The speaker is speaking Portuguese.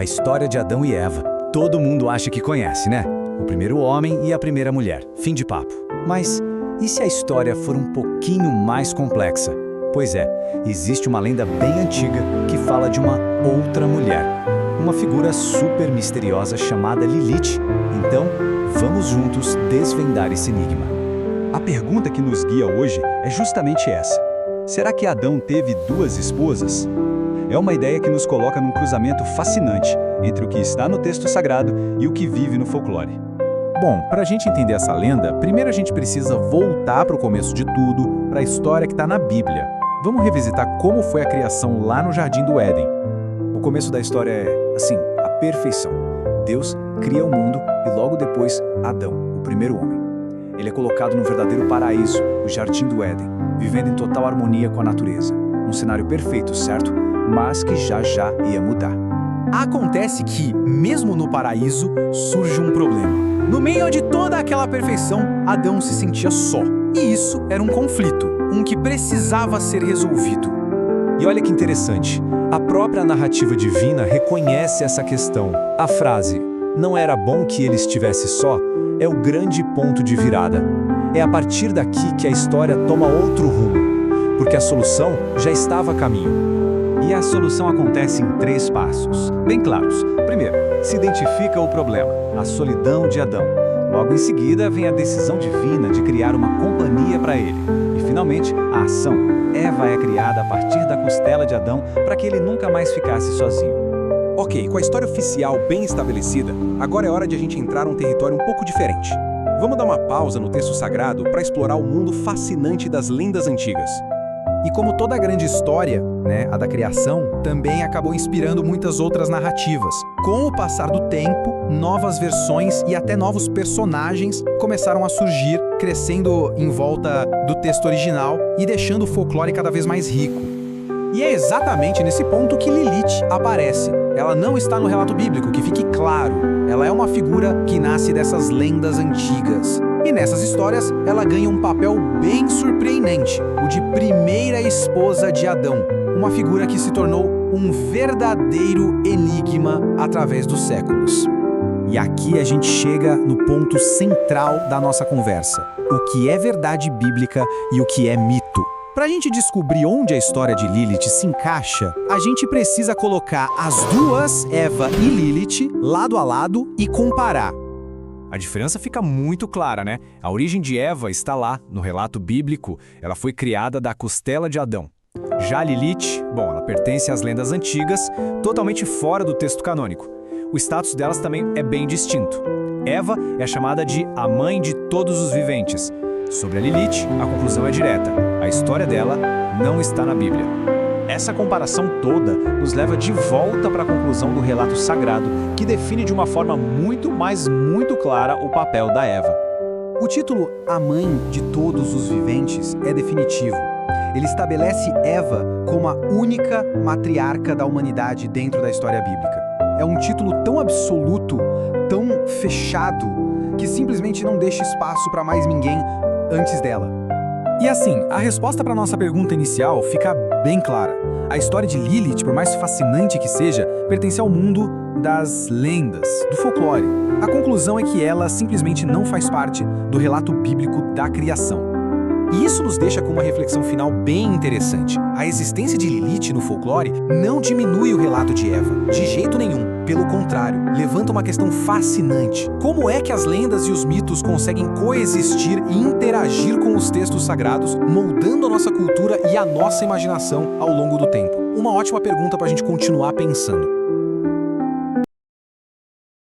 A história de Adão e Eva. Todo mundo acha que conhece, né? O primeiro homem e a primeira mulher. Fim de papo. Mas e se a história for um pouquinho mais complexa? Pois é, existe uma lenda bem antiga que fala de uma outra mulher. Uma figura super misteriosa chamada Lilith. Então, vamos juntos desvendar esse enigma. A pergunta que nos guia hoje é justamente essa. Será que Adão teve duas esposas? É uma ideia que nos coloca num cruzamento fascinante entre o que está no texto sagrado e o que vive no folclore. Bom, para a gente entender essa lenda, primeiro a gente precisa voltar para o começo de tudo, para a história que está na Bíblia. Vamos revisitar como foi a criação lá no Jardim do Éden. O começo da história é, assim, a perfeição. Deus cria o mundo e logo depois Adão, o primeiro homem. Ele é colocado num verdadeiro paraíso, o Jardim do Éden, vivendo em total harmonia com a natureza. Um cenário perfeito, certo? Mas que já ia mudar. Acontece que, mesmo no paraíso, surge um problema. No meio de toda aquela perfeição, Adão se sentia só. E isso era um conflito, um que precisava ser resolvido. E olha que interessante, a própria narrativa divina reconhece essa questão. A frase, não era bom que ele estivesse só, é o grande ponto de virada. É a partir daqui que a história toma outro rumo, porque a solução já estava a caminho. E a solução acontece em 3 passos, bem claros. Primeiro, se identifica o problema, a solidão de Adão. Logo em seguida, vem a decisão divina de criar uma companhia para ele. E, finalmente, a ação. Eva é criada a partir da costela de Adão para que ele nunca mais ficasse sozinho. Ok, com a história oficial bem estabelecida, agora é hora de a gente entrar num território um pouco diferente. Vamos dar uma pausa no texto sagrado para explorar o mundo fascinante das lendas antigas. E como toda grande história, a da criação, também acabou inspirando muitas outras narrativas. Com o passar do tempo, novas versões e até novos personagens começaram a surgir, crescendo em volta do texto original e deixando o folclore cada vez mais rico. E é exatamente nesse ponto que Lilith aparece. Ela não está no relato bíblico, que fique claro. Ela é uma figura que nasce dessas lendas antigas. E nessas histórias, ela ganha um papel bem surpreendente, o de primeira esposa de Adão, uma figura que se tornou um verdadeiro enigma através dos séculos. E aqui a gente chega no ponto central da nossa conversa, o que é verdade bíblica e o que é mito. Para a gente descobrir onde a história de Lilith se encaixa, a gente precisa colocar as duas, Eva e Lilith, lado a lado e comparar. A diferença fica muito clara, né? A origem de Eva está lá, no relato bíblico. Ela foi criada da costela de Adão. Já Lilith, ela pertence às lendas antigas, totalmente fora do texto canônico. O status delas também é bem distinto. Eva é chamada de a mãe de todos os viventes. Sobre a Lilith, a conclusão é direta. A história dela não está na Bíblia. Essa comparação toda nos leva de volta para a conclusão do relato sagrado, que define de uma forma muito clara o papel da Eva. O título A Mãe de Todos os Viventes é definitivo. Ele estabelece Eva como a única matriarca da humanidade dentro da história bíblica. É um título tão absoluto, tão fechado, que simplesmente não deixa espaço para mais ninguém antes dela. E assim, a resposta para nossa pergunta inicial fica bem clara. A história de Lilith, por mais fascinante que seja, pertence ao mundo das lendas, do folclore. A conclusão é que ela simplesmente não faz parte do relato bíblico da criação. E isso nos deixa com uma reflexão final bem interessante. A existência de Lilith no folclore não diminui o relato de Eva, de jeito nenhum. Pelo contrário, levanta uma questão fascinante. Como é que as lendas e os mitos conseguem coexistir e interagir com os textos sagrados, moldando a nossa cultura e a nossa imaginação ao longo do tempo? Uma ótima pergunta para a gente continuar pensando.